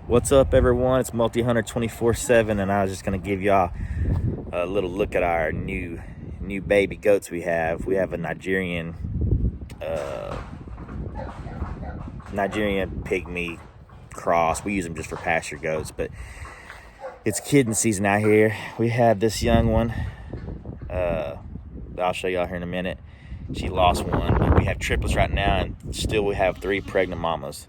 What's up, everyone? It's Multi-Hunter 24/7, and I was just gonna give y'all a little look at our new baby goats we have. We have a Nigerian pygmy cross. We use them just for pasture goats, but it's kidding season out here. We have this young one. I'll show y'all here in a minute. She lost one, but we have triplets right now, and still we have 3 pregnant mamas.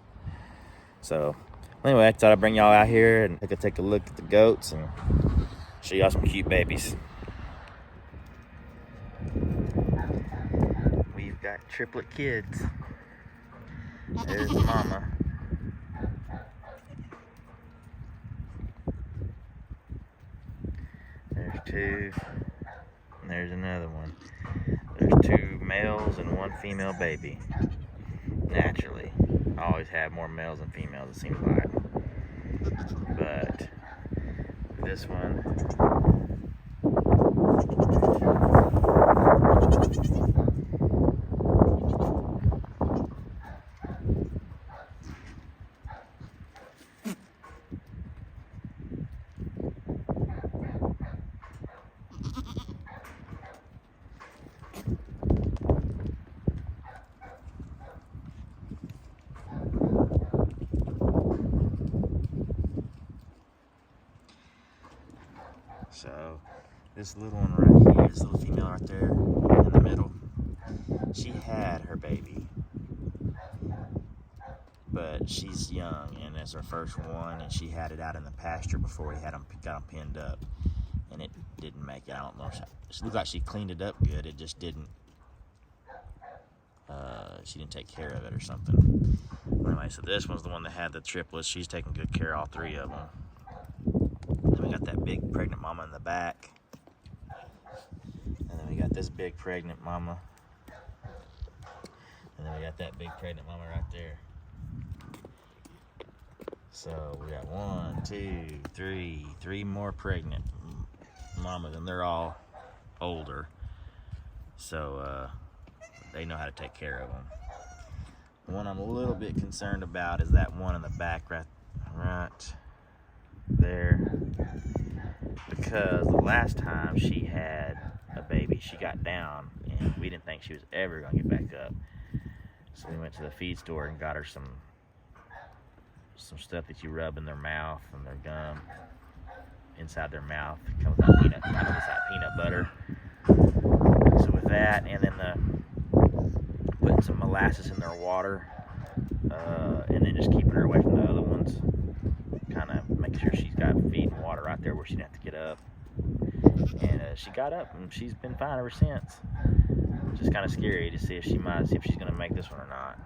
So anyway, I thought I'd bring y'all out here and take a look at the goats and show y'all some cute babies. We've got triplet kids. There's the mama. There's 2. And there's another one. There's 2 males and 1 female baby. Naturally. I always have more males than females, it seems like. But this one, so this little one right here, this little female right there in the middle, she had her baby, but she's young and it's her first one, and she had it out in the pasture before we got them pinned up, and it didn't make it. I don't know. She looked like she cleaned it up good. It just didn't. She didn't take care of it or something. Anyway, so this one's the one that had the triplets. She's taking good care of all 3 of them. Then we got that big pregnant mama in the back. And then we got this big pregnant mama. And then we got that big pregnant mama right there. So we got 1, 2, 3 more pregnant mamas, and they're all older. So they know how to take care of them. The one I'm a little bit concerned about is that one in the back right there, because the last time she had a baby, she got down and we didn't think she was ever gonna get back up. So we went to the feed store and got her some stuff that you rub in their mouth and their gum inside their mouth. It comes out peanut butter. So with that, and then putting some molasses in their water, and then just keeping her away from the other ones, kind of making sure she's got feed and water right there where she didn't have to get up. And she got up and she's been fine ever since. Just kind of scary to see if she's going to make this one or not.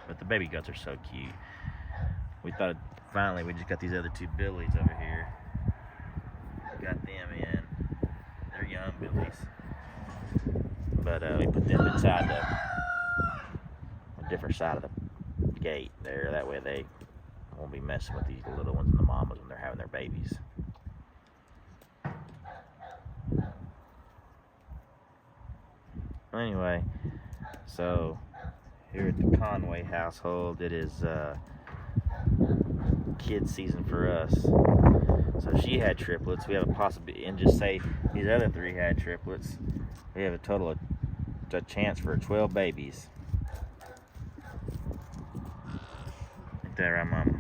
But the baby goats are so cute. We thought finally we just got these other 2 billies over here. Got them in. They're young billies. But we put them inside a different side of the gate there. That way they won't be messing with these little ones and the mamas when they're having their babies. Anyway, so here at the Conway household, it is kid season for us. So she had triplets. We have a possibility, and just say these other 3 had triplets, we have a total of a chance for 12 babies. Ain't that right, Mama?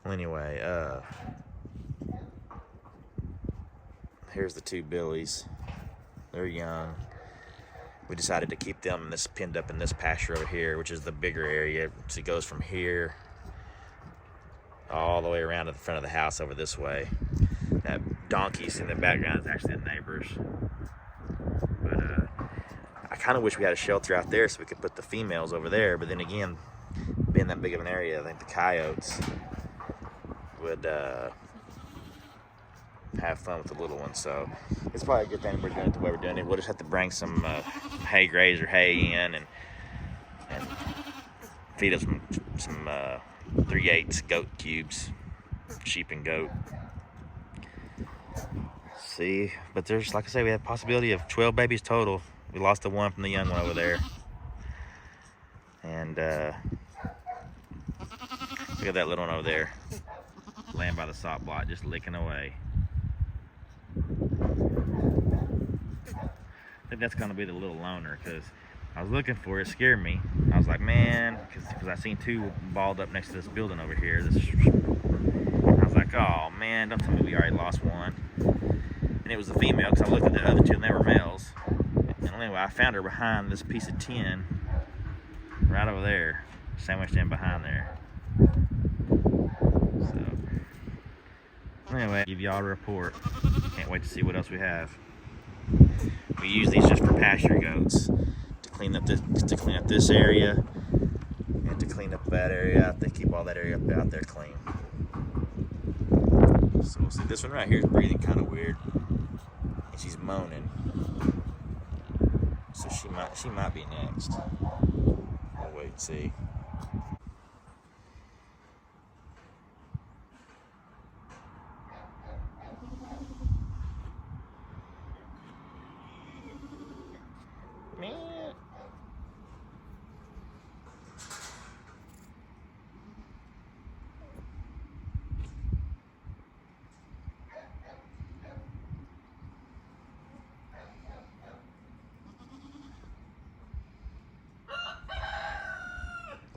Well, anyway, here's the 2 billies. They're young. We decided to keep them pinned up in this pasture over here, which is the bigger area. So it goes from here all the way around to the front of the house over this way. That donkeys in the background is actually the neighbors. But I kind of wish we had a shelter out there so we could put the females over there. But then again, being that big of an area, I think the coyotes would have fun with the little ones. So it's probably a good thing we're doing it the way we're doing it. We'll just have to bring some hay graze or hay in and feed us some 3/8 goat cubes, sheep and goat, See, but there's, like I say, we have a possibility of 12 babies total. We lost the one from the young one over there. And look at that little one over there, laying by the salt block, just licking away. I think that's gonna be the little loner, because I was looking for it. It scared me. I was like, man, because I seen two balled up next to this building over here. I was like, oh man, don't tell me we already lost one. And it was a female, because I looked at the other two and they were males. And anyway, I found her behind this piece of tin right over there, sandwiched in behind there. So anyway, give y'all a report. Can't wait to see what else we have. We use these just for pasture goats, to clean up this area and to clean up that area out there, keep all that area up out there clean. So we'll see. This one right here is breathing kind of weird, and she's moaning. So she might be next. We'll wait and see.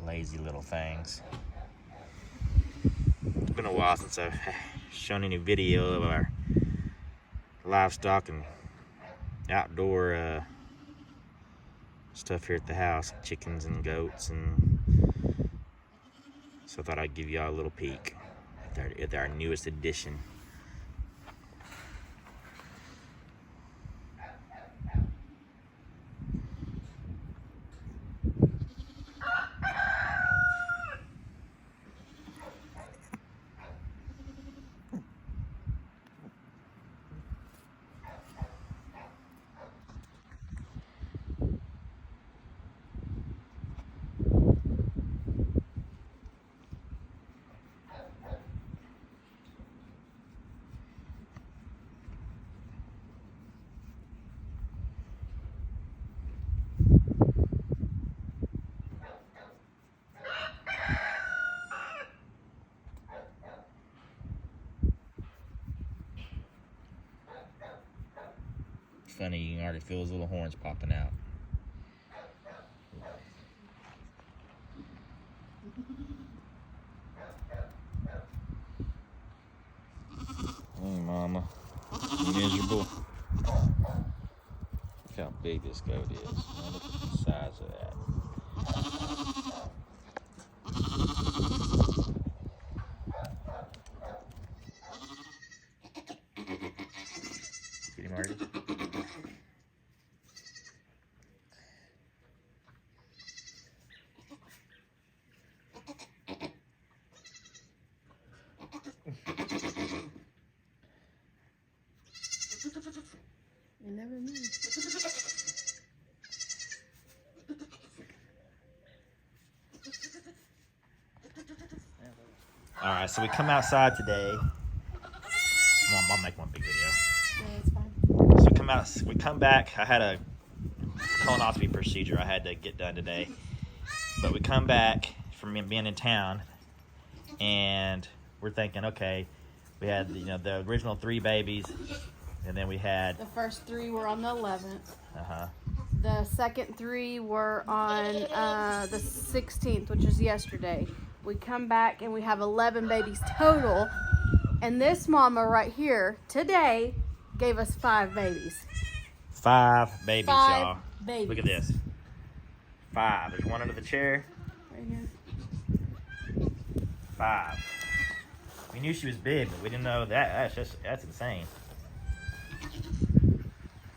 Lazy little things. It's been a while since I've shown any video of our livestock and outdoor stuff here at the house, chickens and goats, and so I thought I'd give y'all a little peek at our newest addition. Funny, you can already feel his little horns popping out. Hey, mama, you miserable? Look how big this goat is. Now look at the size of that. Get him, Marty. You never know. All right, so we come outside today. Mom, I'll make one big video. Yeah, it's fine. So we come back. I had a colonoscopy procedure I had to get done today, but we come back from being in town, and we're thinking, okay, we had the original 3 babies, and then we had The first 3 were on the 11th. uh-huh. The second 3 were on the 16th, which is yesterday. We come back and we have 11 babies total. And this mama right here today gave us 5 babies. 5 babies, 5 y'all. babies. Look at this. 5. There's one under the chair. Right here. 5. We knew she was big, but we didn't know that. That's insane.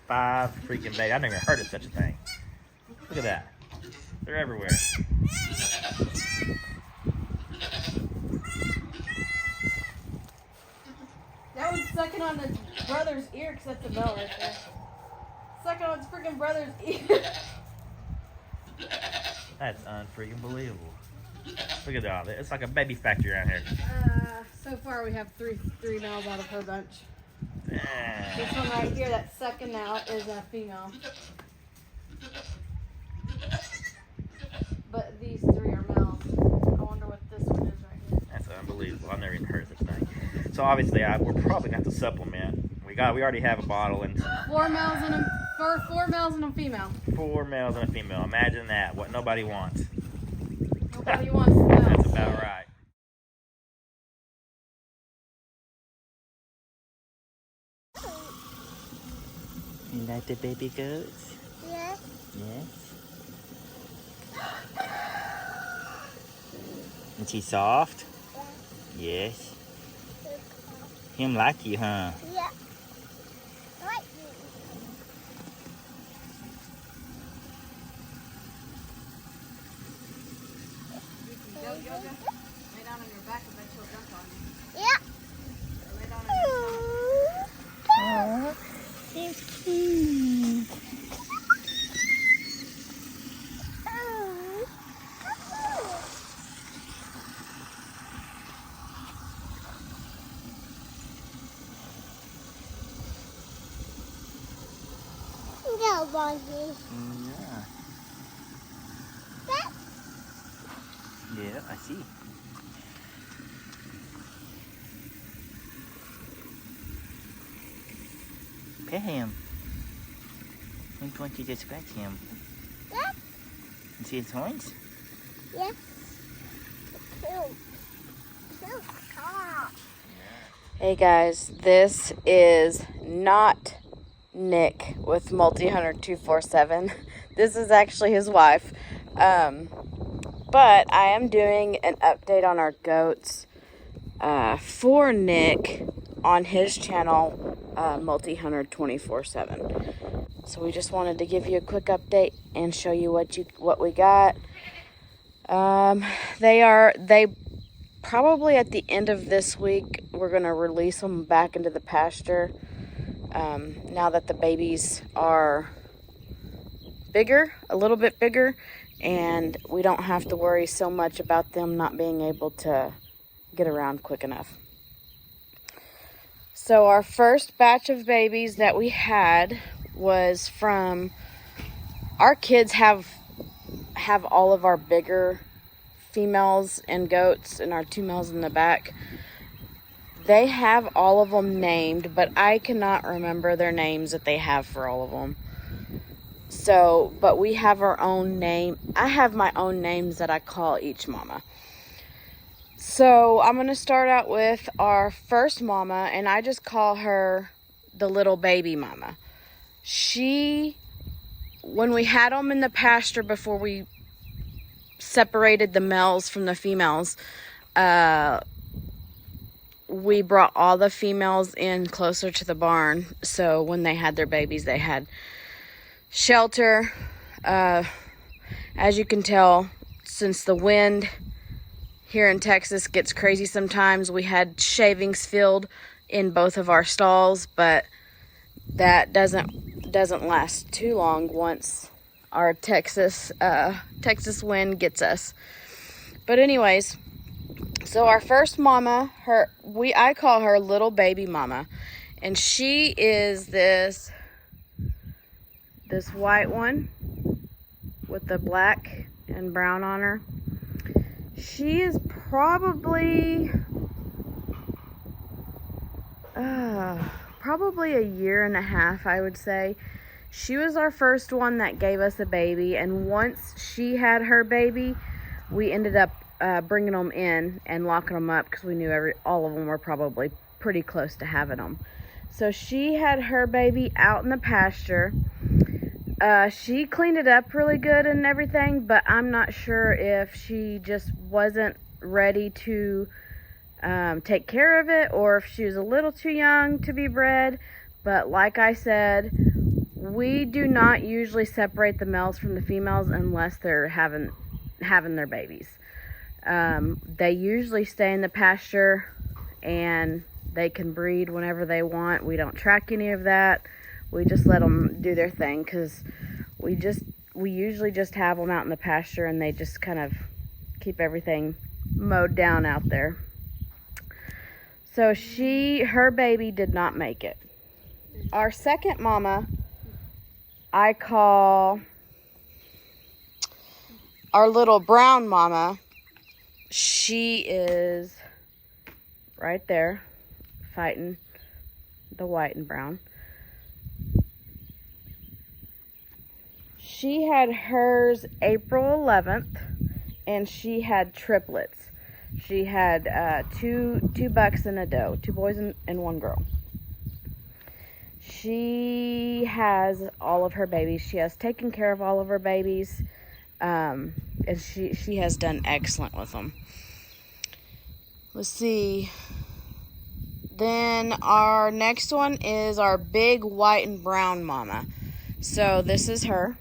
5 freaking babies. I've never heard of such a thing. Look at that. They're everywhere. That one's sucking on his brother's ear because that's a bell right there. Sucking on his freaking brother's ear. That's unfreaking believable. Look at that. It's like a baby factory around here. So far we have three males out of her bunch. This one right here, that's sucking out, is a female. But these three are males. I wonder what this one is right here. That's unbelievable. I've never even heard such thing. So obviously, we're probably gonna have to supplement. We already have a bottle and four males and a female. 4 males and a female. Imagine that. What nobody wants. Nobody wants the males. That's about right. You like the baby goats? Yes. Yes. And she soft? Yes. Him like you, huh? Yeah. Like you. Go yoga. Lay down on your back and bet she'll jump on you. Yeah. Lay down on your stomach. Aww. It's cute. No, Bonnie. Yeah. That. Yeah, I see. Pet him. I want you to scratch him. Yeah. You see his horns? Yes. Cute. Cute car. Hey guys, this is not Nick with Multi-Hunter 247. This is actually his wife. But I am doing an update on our goats for Nick on his channel, Multi-Hunter 24/7. So we just wanted to give you a quick update and show you what we got. They probably at the end of this week, we're going to release them back into the pasture. Now that the babies are bigger, a little bit bigger, and we don't have to worry so much about them not being able to get around quick enough. So our first batch of babies that we had was from, our kids have all of our bigger females and goats and our 2 males in the back. They have all of them named, but I cannot remember their names that they have for all of them. So, but we have our own name. I have my own names that I call each mama. So I'm going to start out with our first mama, and I just call her the little baby mama. When we had them in the pasture before we separated the males from the females, we brought all the females in closer to the barn. So when they had their babies, they had shelter. As you can tell, since the wind here in Texas gets crazy sometimes, we had shavings filled in both of our stalls, but that doesn't last too long once our Texas wind gets us. But anyways, so our first mama, I call her little baby mama, and she is this white one with the black and brown on her. She is probably a year and a half, I would say. She was our first one that gave us a baby, and once she had her baby, we ended up bringing them in and locking them up because we knew all of them were probably pretty close to having them. So she had her baby out in the pasture. She cleaned it up really good and everything, but I'm not sure if she just wasn't ready to take care of it, or if she was a little too young to be bred. But like I said, we do not usually separate the males from the females unless they're having their babies. They usually stay in the pasture and they can breed whenever they want. We don't track any of that. We just let them do their thing, because we usually just have them out in the pasture and they just kind of keep everything mowed down out there. So her baby did not make it. Our second mama, I call our little brown mama. She is right there fighting the white and brown. She had hers April 11th, and she had triplets. She had two bucks and a doe, 2 boys and 1 girl. She has all of her babies. She has taken care of all of her babies, and she has done excellent with them. Let's see. Then our next one is our big white and brown mama. So this is her.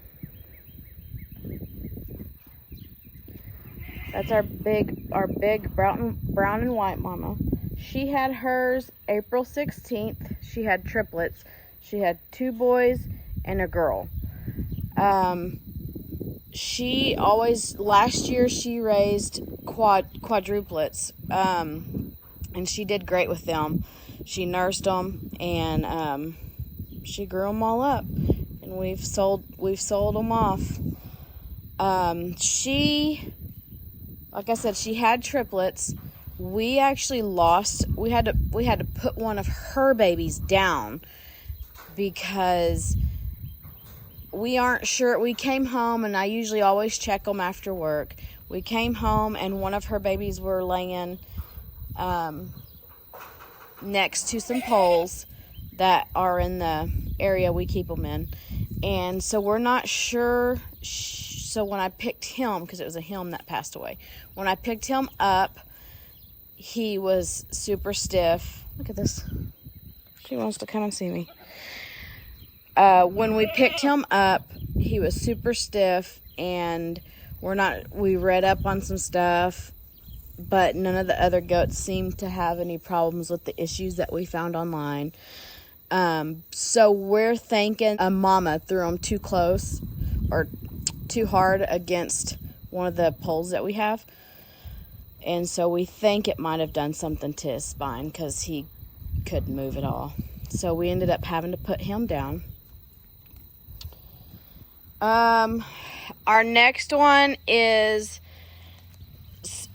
That's our big brown and white mama. She had hers April 16th. She had triplets. She had 2 boys and a girl. Last year she raised quadruplets, and she did great with them. She nursed them, and she grew them all up, and we've sold them off. Like I said, she had triplets. We actually we had to put one of her babies down because we aren't sure. We came home, and I usually always check them after work. We came home, and one of her babies were laying next to some poles that are in the area we keep them in. And so we're not sure. So when I picked him, because it was a him that passed away, when I picked him up, he was super stiff. Look at this. She wants to come and see me. When we picked him up, he was super stiff, and we read up on some stuff, but none of the other goats seemed to have any problems with the issues that we found online. So we're thinking a mama threw him too close or too hard against one of the poles that we have. And so we think it might have done something to his spine because he couldn't move at all. So we ended up having to put him down. Our next one is,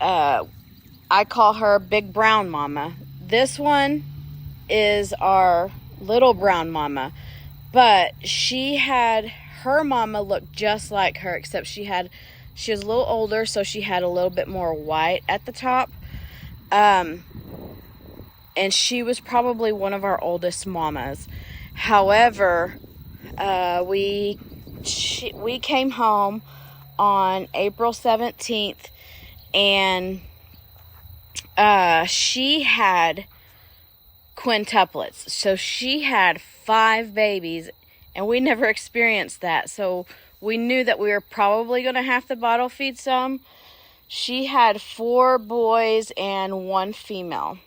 I call her Big Brown Mama. This one is our little brown mama, but her mama looked just like her, except she was a little older, so she had a little bit more white at the top. And she was probably one of our oldest mamas. However, we came home on April 17th, and she had quintuplets. So she had 5 babies, and we never experienced that. So we knew that we were probably going to have to bottle feed some. She had 4 boys and 1 female.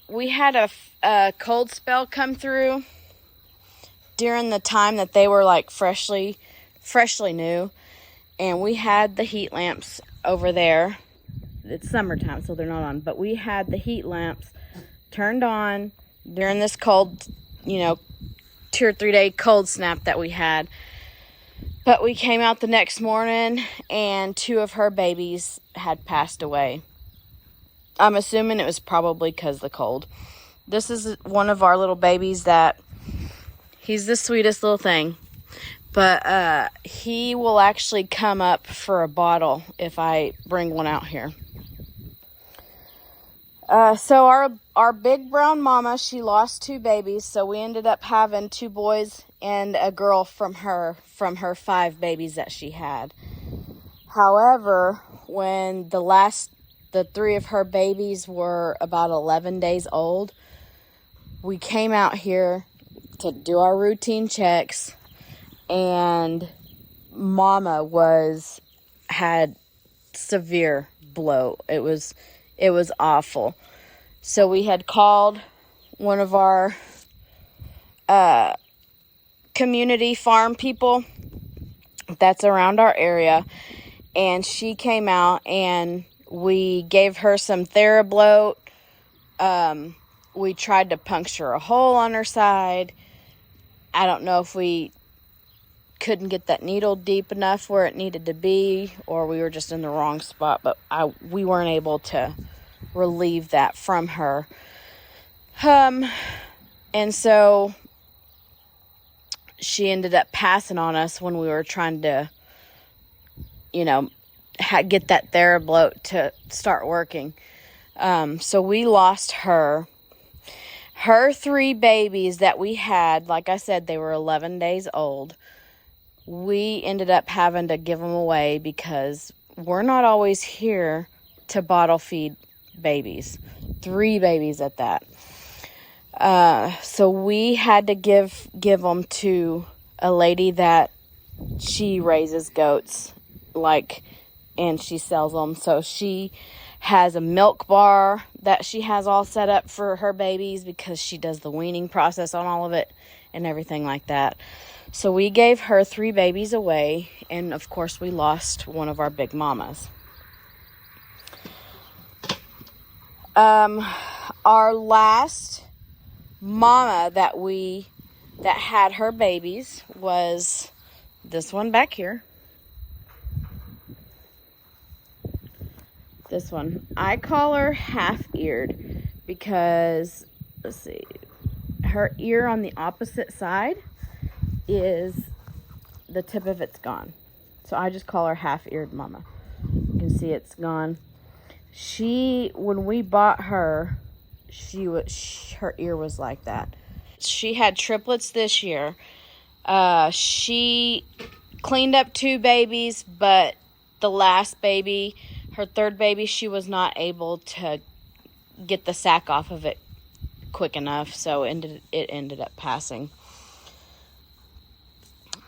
We had a cold spell come through during the time that they were like freshly new, and we had the heat lamps over there. It's summertime, so they're not on, but we had the heat lamps turned on during this cold, 2 or 3 day cold snap that we had. But we came out the next morning, and 2 of her babies had passed away. I'm assuming it was probably because of the cold. This is one of our little babies that he's the sweetest little thing. But he will actually come up for a bottle if I bring one out here. So our big brown mama, she lost 2 babies, so we ended up having 2 boys and a girl from her 5 babies that she had. However, when the 3 of her babies were about 11 days old, we came out here to do our routine checks, and mama had severe bloat. It was awful. So we had called one of our community farm people that's around our area, and she came out and we gave her some bloat. We tried to puncture a hole on her side. I don't know if we couldn't get that needle deep enough where it needed to be, or we were just in the wrong spot, but we weren't able to relieve that from her. And so she ended up passing on us when we were trying to, get that bloat to start working. So we lost her. Her 3 babies that we had, like I said, they were 11 days old. We ended up having to give them away because we're not always here to bottle feed babies. 3 babies at that. So we had to give them to a lady that she raises goats, and she sells them. So she has a milk bar that she has all set up for her babies because she does the weaning process on all of it and everything like that. So we gave her 3 babies away, and of course we lost one of our big mamas. Our last mama that had her babies was this one back here. This one. I call her half-eared because, let's see, her ear on the opposite side is the tip of it's gone. So I just call her half-eared mama. You can see it's gone. When we bought her, her ear was like that. She had triplets this year. She cleaned up 2 babies, but the last baby, her 3rd baby, she was not able to get the sack off of it quick enough, so it ended up passing.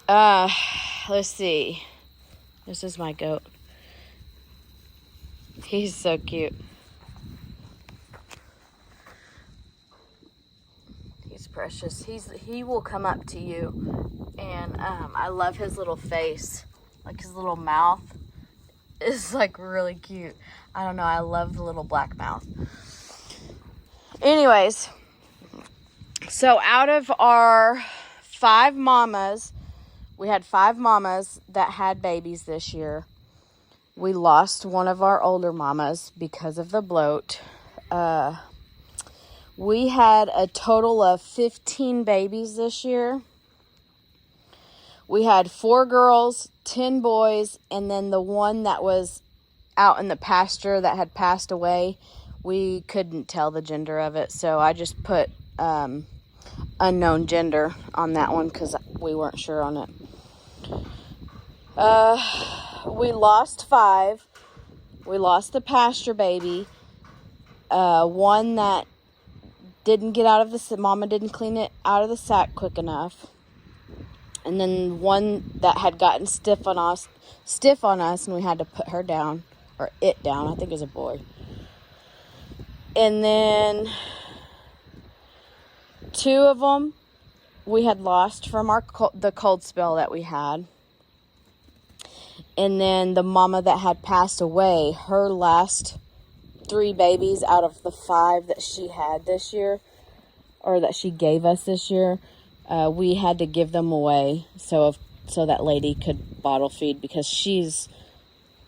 Let's see. This is my goat. He's so cute. He's precious. He will come up to you, and I love his little face. Like his little mouth is like really cute. I don't know. I love the little black mouth. Anyways, so out of our 5 mamas, we had 5 mamas that had babies this year. We lost one of our older mamas because of the bloat. We had a total of 15 babies this year. We had 4 girls, 10 boys, and then the one that was out in the pasture that had passed away, we couldn't tell the gender of it, so I just put unknown gender on that one because we weren't sure on it. We lost 5. We lost the pasture baby. One that didn't get out of the mama didn't clean it out of the sack quick enough. And then one that had gotten stiff on us, and we had to put her down, or it down. I think it was a boy. And then 2 of them we had lost from the cold spell that we had. And then the mama that had passed away, her last 3 babies out of the 5 that she had this year, or that she gave us this year, we had to give them away so that lady could bottle feed, because she's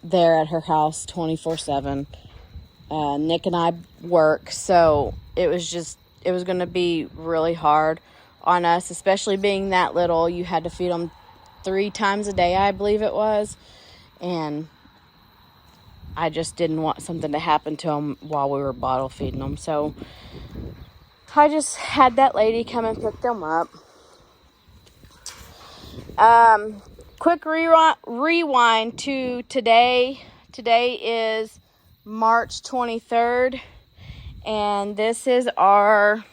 there at her house 24/7. Nick and I work, so it was going to be really hard on us, especially being that little. You had to feed them 3 times a day, I believe it was, and I just didn't want something to happen to them while we were bottle feeding them, so I just had that lady come and pick them up. Quick rewind to today. Today is March 23rd, and this is our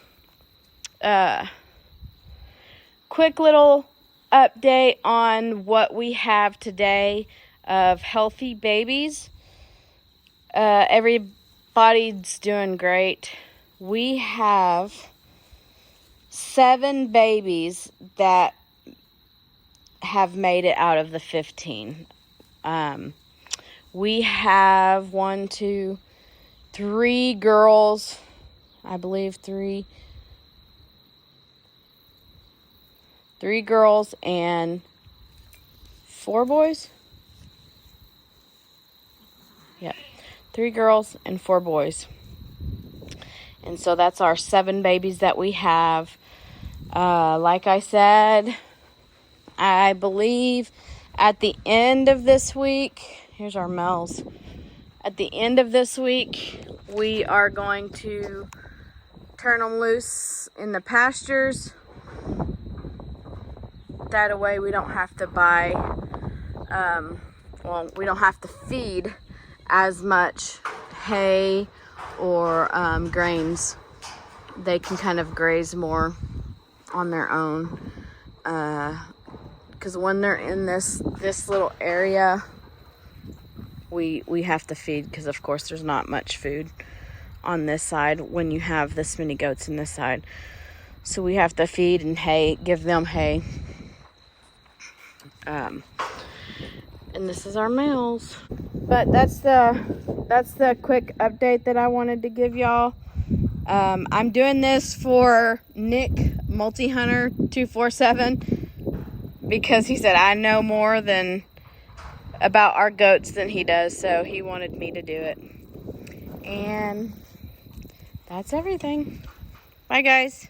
quick little update on what we have today of healthy babies. Everybody's doing great. We have 7 babies that have made it out of the 15. We have 3 girls. I believe 3 girls and 4 boys. Yep. 3 girls and 4 boys. And so that's our 7 babies that we have. Like I said, I believe at the end of this week, here's our males. At the end of this week, we are going to turn them loose in the pastures. That way we don't have to buy, we don't have to feed as much hay or grains. They can kind of graze more on their own. Because when they're in this little area, we have to feed, because of course there's not much food on this side when you have this many goats in this side. So we have to feed and hay, give them hay. And this is our males. But that's the quick update that I wanted to give y'all. I'm doing this for Nick Multi-Hunter 247 because he said I know more about our goats than he does, so he wanted me to do it. And that's everything. Bye, guys.